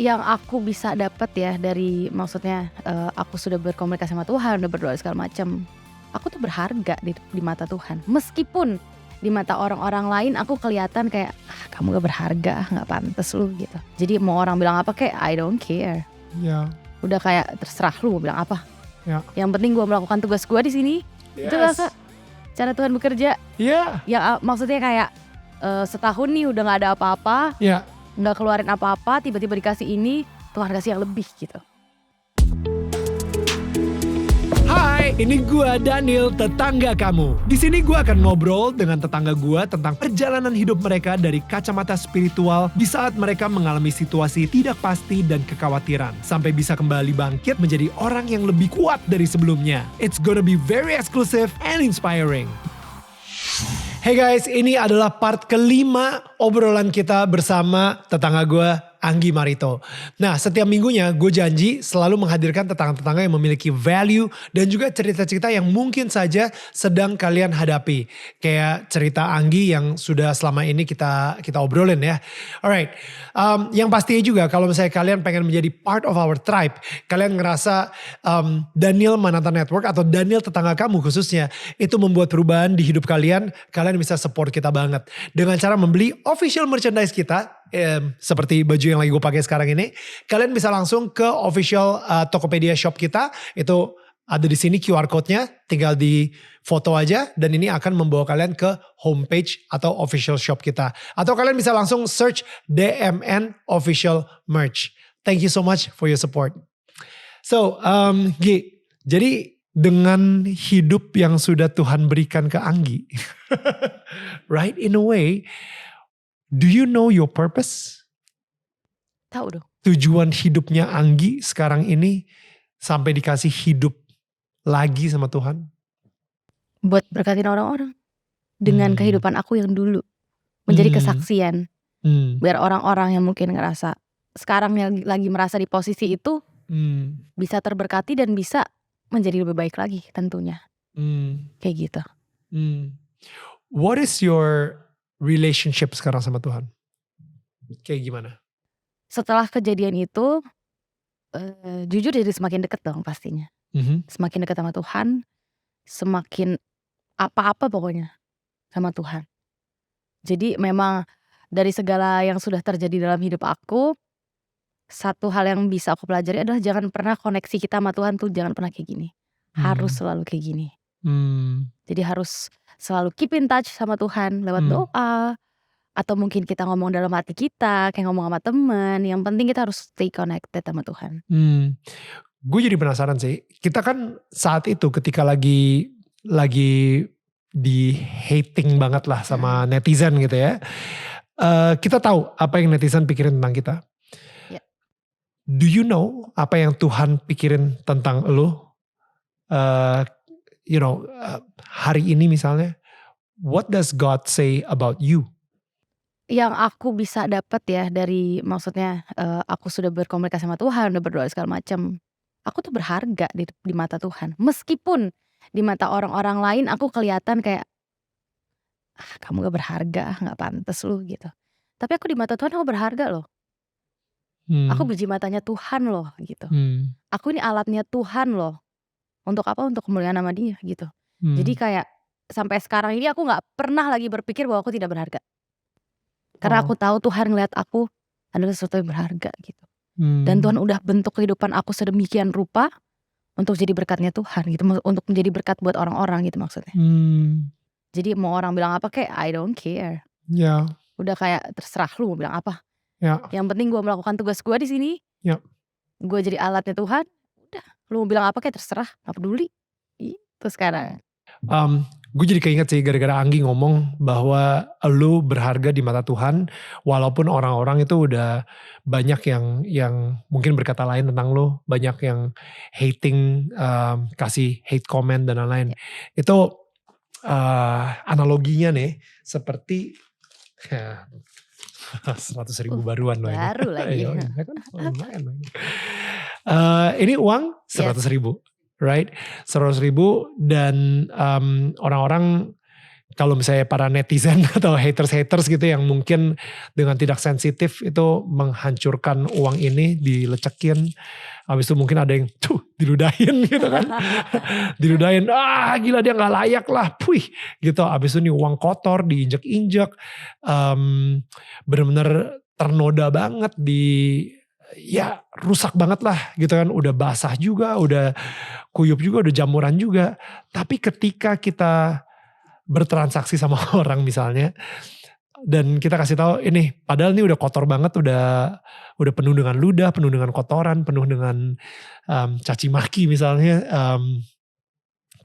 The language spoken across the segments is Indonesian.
Yang aku bisa dapat ya dari maksudnya, aku sudah berkomunikasi sama Tuhan, udah berdoa segala macam. Aku tuh berharga di mata Tuhan. Meskipun di mata orang-orang lain aku kelihatan kayak, "Ah, kamu gak berharga, nggak pantas lu," gitu. Jadi mau orang bilang apa kayak I don't care. Ya, Udah kayak terserah lu mau bilang apa. ya. Yang penting gua melakukan tugas gua di sini. Itulah Kak, cara Tuhan bekerja. Iya. Ya maksudnya kayak, setahun nih udah nggak ada apa-apa. Ya. Nggak keluarin apa-apa, tiba-tiba dikasih ini, Tuhan kasih yang lebih gitu. Hai, ini gua Daniel, tetangga kamu. Di sini gua akan ngobrol dengan tetangga gua tentang perjalanan hidup mereka dari kacamata spiritual di saat mereka mengalami situasi tidak pasti dan kekhawatiran, sampai bisa kembali bangkit menjadi orang yang lebih kuat dari sebelumnya. It's gonna be very exclusive and inspiring. Hey guys, ini adalah part kelima obrolan kita bersama tetangga gue, Anggi Marito. Nah, setiap minggunya gue janji selalu menghadirkan tetangga-tetangga yang memiliki value dan juga cerita-cerita yang mungkin saja sedang kalian hadapi. Kayak cerita Anggi yang sudah selama ini kita obrolin ya. Alright, yang pastinya juga kalau misalnya kalian pengen menjadi part of our tribe, kalian ngerasa Daniel Mananta Network atau Daniel tetangga kamu khususnya, itu membuat perubahan di hidup kalian bisa support kita banget. Dengan cara membeli official merchandise kita, seperti baju yang lagi gue pakai sekarang ini, kalian bisa langsung ke official Tokopedia shop kita. Itu ada di sini QR code-nya, tinggal di foto aja dan ini akan membawa kalian ke homepage atau official shop kita. Atau kalian bisa langsung search DMN official merch. Thank you so much for your support. So, Gi, jadi dengan hidup yang sudah Tuhan berikan ke Anggi, right, in a way, do you know your purpose? Tahu dong. Tujuan hidupnya Anggi sekarang ini sampai dikasih hidup lagi sama Tuhan? Buat berkatin orang-orang dengan kehidupan aku yang dulu. Menjadi kesaksian. Biar orang-orang yang mungkin ngerasa sekarang yang lagi merasa di posisi itu bisa terberkati dan bisa menjadi lebih baik lagi tentunya. Kayak gitu. What is your relationship sekarang sama Tuhan? Kayak gimana? Setelah kejadian itu, jujur jadi semakin deket dong pastinya. Semakin dekat sama Tuhan, semakin apa-apa pokoknya sama Tuhan. Jadi memang dari segala yang sudah terjadi dalam hidup aku, satu hal yang bisa aku pelajari adalah jangan pernah koneksi kita sama Tuhan tuh jangan pernah kayak gini. Harus selalu kayak gini. Jadi harus selalu keep in touch sama Tuhan lewat doa. Atau mungkin kita ngomong dalam hati kita, kayak ngomong sama temen. Yang penting kita harus stay connected sama Tuhan. Gue jadi penasaran sih. Kita kan saat itu ketika lagi di hating banget lah sama netizen gitu ya. Kita tahu apa yang netizen pikirin tentang kita. Yeah. Do you know apa yang Tuhan pikirin tentang lo? Hari ini misalnya. What does God say about you? Yang aku bisa dapat ya dari maksudnya aku sudah berkomunikasi sama Tuhan, udah berdoa segala macam. Aku tuh berharga di mata Tuhan. Meskipun di mata orang-orang lain aku kelihatan kayak, "Ah, kamu gak berharga, nggak pantas lu," gitu. Tapi aku di mata Tuhan aku berharga loh. Aku biji matanya Tuhan loh gitu. Aku ini alatnya Tuhan loh. Untuk apa? Untuk kemuliaan nama Dia gitu. Jadi kayak sampai sekarang ini aku nggak pernah lagi berpikir bahwa aku tidak berharga. Karena aku tahu Tuhan ngeliat aku adalah sesuatu yang berharga gitu. Dan Tuhan udah bentuk kehidupan aku sedemikian rupa untuk jadi berkatnya Tuhan gitu. Untuk menjadi berkat buat orang-orang gitu maksudnya. Jadi mau orang bilang apa kayak I don't care. Ya. Udah kayak terserah lu mau bilang apa. Ya. Yang penting gue melakukan tugas gue di sini. Ya. Gue jadi alatnya Tuhan. Udah, lu mau bilang apa kayak terserah, gak peduli. Itu sekarang. Gue jadi keinget sih gara-gara Anggi ngomong bahwa lu berharga di mata Tuhan. Walaupun orang-orang itu udah banyak yang mungkin berkata lain tentang lu. Banyak yang hating, kasih hate comment dan lain-lain. Itu analoginya nih seperti 100.000 baruan loh ini. Baru lagi. Ini uang 100.000, right? 100.000 dan orang-orang kalau misalnya para netizen atau haters gitu yang mungkin dengan tidak sensitif itu menghancurkan uang ini, dilecekin. Habis itu mungkin ada yang diludahin gitu kan. Diludahin, gila dia gak layak lah, puih gitu. Habis itu nih uang kotor, diinjek-injek. Bener-bener ternoda banget ya rusak banget lah gitu kan. Udah basah juga, udah kuyup juga, udah jamuran juga. Tapi ketika kita bertransaksi sama orang misalnya, dan kita kasih tahu ini padahal ini udah kotor banget, udah penuh dengan ludah, penuh dengan kotoran, penuh dengan caci maki misalnya,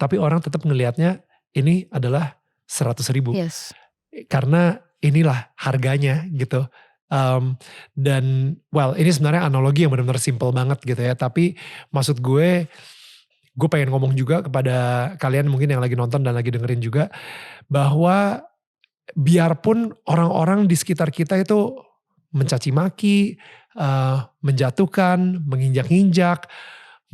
tapi orang tetap ngelihatnya ini adalah 100.000 Yes. karena inilah harganya gitu. Dan ini sebenarnya analogi yang benar-benar simple banget gitu ya, tapi maksud gue pengen ngomong juga kepada kalian mungkin yang lagi nonton dan lagi dengerin juga, bahwa biarpun orang-orang di sekitar kita itu mencaci maki, menjatuhkan, menginjak-injak,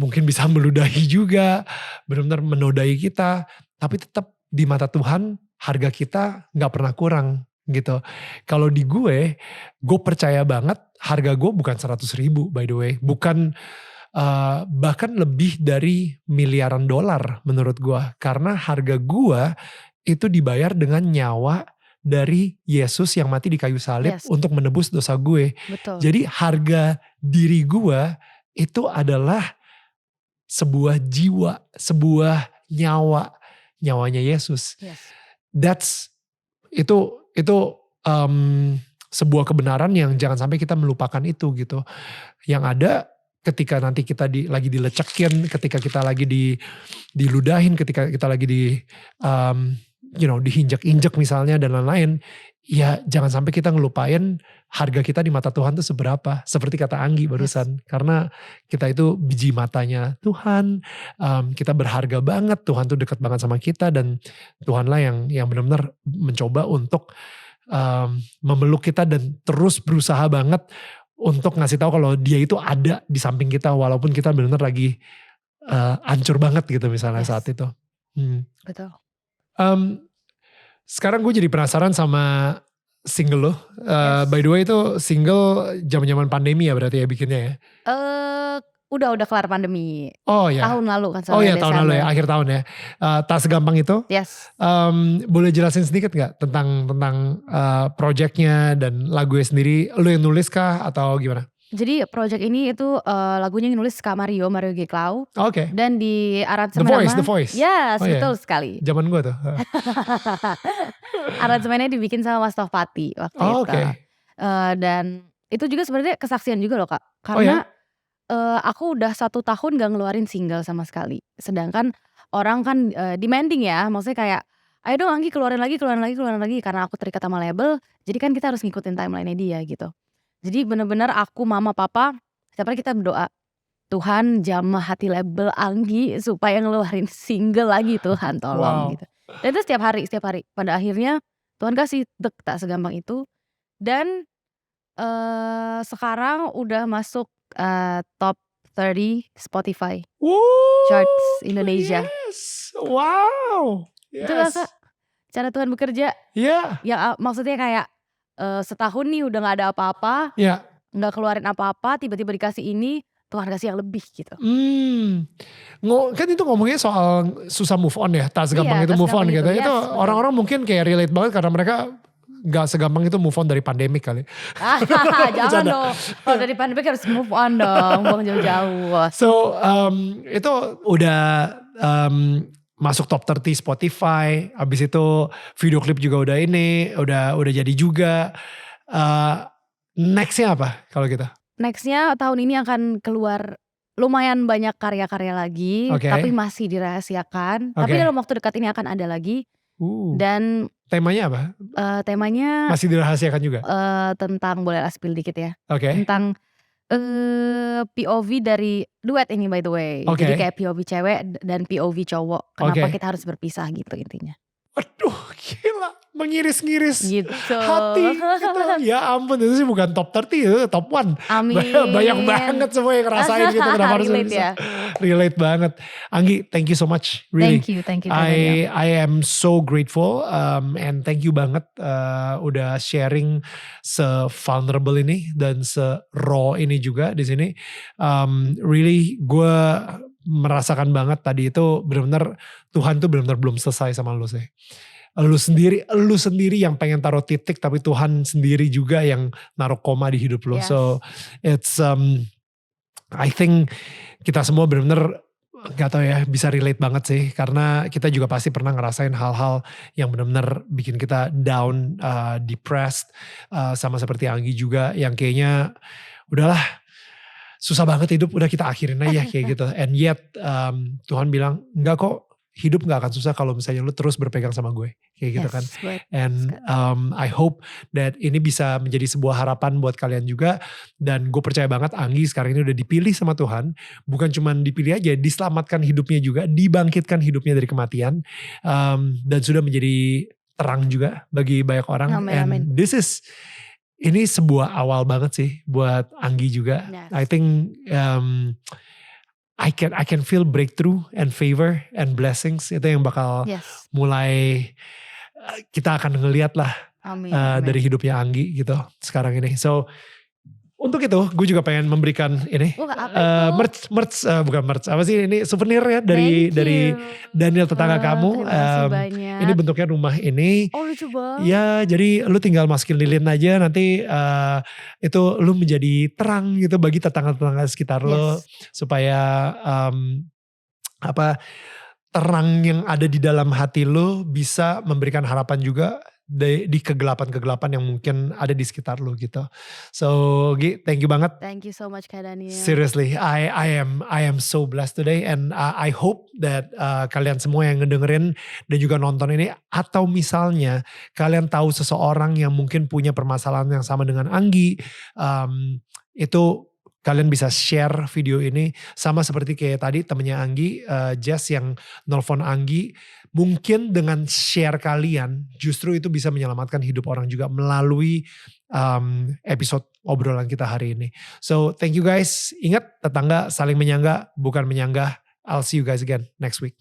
mungkin bisa meludahi juga, benar-benar menodai kita, tapi tetap di mata Tuhan harga kita gak pernah kurang gitu. Kalau di gue percaya banget harga gue bukan 100.000 by the way, bukan bahkan lebih dari miliaran dolar menurut gue, karena harga gue itu dibayar dengan nyawa dari Yesus yang mati di kayu salib untuk menebus dosa gue. Betul. Jadi harga diri gue itu adalah sebuah jiwa, sebuah nyawanya Yesus. Yes. Itu sebuah kebenaran yang jangan sampai kita melupakan itu gitu. Yang ada ketika nanti kita lagi dilecekin, ketika kita lagi diludahin, ketika kita lagi diinjak-injak misalnya dan lain-lain, ya jangan sampai kita ngelupain harga kita di mata Tuhan itu seberapa. Seperti kata Anggi barusan, karena kita itu biji matanya Tuhan, kita berharga banget, Tuhan tuh dekat banget sama kita, dan Tuhanlah yang benar-benar mencoba untuk memeluk kita dan terus berusaha banget untuk ngasih tahu kalau Dia itu ada di samping kita walaupun kita benar-benar lagi hancur banget gitu misalnya saat itu. Betul. Sekarang gue jadi penasaran sama single lo. By the way itu single zaman-zaman pandemi ya berarti ya bikinnya ya? Udah kelar pandemi. Oh ya. Tahun lalu kan. Oh ya tahun lalu ya, akhir tahun ya. Tak segampang itu. Yes. Boleh jelasin sedikit gak tentang projectnya dan lagunya sendiri? Lo yang nulis kah atau gimana? Jadi project ini itu lagunya yang nulis Kak Mario G. Clau. Oke. Dan di aransemen The Voice. Yes, betul sekali. Zaman gue tuh. Aransemennya dibikin sama Mas Tovati waktu itu. Oke. Dan itu juga sebenarnya kesaksian juga loh Kak. Karena aku udah 1 tahun gak ngeluarin single sama sekali. Sedangkan orang kan demanding ya. Maksudnya kayak, ayo dong Anggi keluarin lagi. Karena aku terikat sama label. Jadi kan kita harus ngikutin timeline-nya dia gitu. Jadi bener-bener aku, mama, papa, setiap hari kita berdoa, Tuhan jamah hati label Anggi supaya ngeluarin single lagi, Tuhan tolong gitu. Dan itu setiap hari. Pada akhirnya Tuhan kasih tak segampang itu. Dan sekarang udah masuk top 30 Spotify charts Indonesia. Yes. Wow. Yes. Itu lah Kak, cara Tuhan bekerja. Iya. Ya maksudnya kayak setahun nih udah gak ada apa-apa, gak keluarin apa-apa, tiba-tiba dikasih ini, Tuhan kasih yang lebih gitu. Kan itu ngomongnya soal susah move on ya, tak segampang itu move on gitu. Yes, itu orang-orang mungkin kayak relate banget karena mereka gak segampang itu move on dari pandemik kali. Jangan dong, kalau dari pandemik harus move on dong, buang jauh-jauh. So itu udah masuk top 30 Spotify, habis itu video klip juga udah jadi juga. Nextnya apa kalau kita? Nextnya tahun ini akan keluar lumayan banyak karya-karya lagi, tapi masih dirahasiakan. Tapi dalam waktu dekat ini akan ada lagi. Dan temanya apa? Temanya masih dirahasiakan juga. Tentang, boleh spill dikit ya. Tentang POV dari duet ini by the way. Jadi kayak POV cewek dan POV cowok. Kenapa kita harus berpisah gitu intinya. Waduh gila, mengiris-ngiris gitu hati kita. Ya ampun, itu sih bukan top 30, itu top 1. Amin. Banyak banget semua yang ngerasain gitu. Kenapa harus berpisah. Relate banget. Anggi, thank you so much. Really. Thank you Kak Daniel. I am so grateful and thank you banget udah sharing se-vulnerable ini dan se-raw ini juga di sini. Really gue merasakan banget tadi itu benar-benar Tuhan tuh benar-benar belum selesai sama lu sih. Lu sendiri yang pengen taruh titik, tapi Tuhan sendiri juga yang naruh koma di hidup lu. Yes. So it's I think kita semua benar-benar gak tahu ya, bisa relate banget sih, karena kita juga pasti pernah ngerasain hal-hal yang benar-benar bikin kita down, depressed, sama seperti Anggi juga yang kayaknya udahlah susah banget hidup, udah kita akhirin aja kayak gitu. And yet Tuhan bilang enggak kok, hidup gak akan susah kalau misalnya lu terus berpegang sama gue kayak gitu kan. And I hope that ini bisa menjadi sebuah harapan buat kalian juga. Dan gue percaya banget Anggi sekarang ini udah dipilih sama Tuhan, bukan cuma dipilih aja, diselamatkan hidupnya juga, dibangkitkan hidupnya dari kematian, dan sudah menjadi terang juga bagi banyak orang. Amin. Ini sebuah awal banget sih buat Anggi juga. Yes. I think I can feel breakthrough and favor and blessings, itu yang bakal mulai kita akan ngeliat lah. Amin. Dari hidupnya Anggi gitu sekarang ini. So untuk itu gue juga pengen memberikan ini merch bukan merch, apa sih ini, souvenir ya dari Daniel tetangga kamu. Terima kasih banyak. Ini bentuknya rumah ini. Oh lucu banget. Ya jadi lu tinggal masukin lilin aja, nanti itu lu menjadi terang gitu bagi tetangga-tetangga sekitar lo, supaya terang yang ada di dalam hati lo bisa memberikan harapan juga di kegelapan-kegelapan yang mungkin ada di sekitar lo gitu. So Gi, thank you banget. Thank you so much Kak Daniel. Seriously, I am so blessed today, and I hope that kalian semua yang ngedengerin dan juga nonton ini, atau misalnya kalian tahu seseorang yang mungkin punya permasalahan yang sama dengan Anggi, itu kalian bisa share video ini, sama seperti kayak tadi temennya Anggi, Jess yang nelfon Anggi. Mungkin dengan share kalian justru itu bisa menyelamatkan hidup orang juga melalui episode obrolan kita hari ini. So thank you guys. Ingat, tetangga saling menyangga bukan menyanggah. I'll see you guys again next week.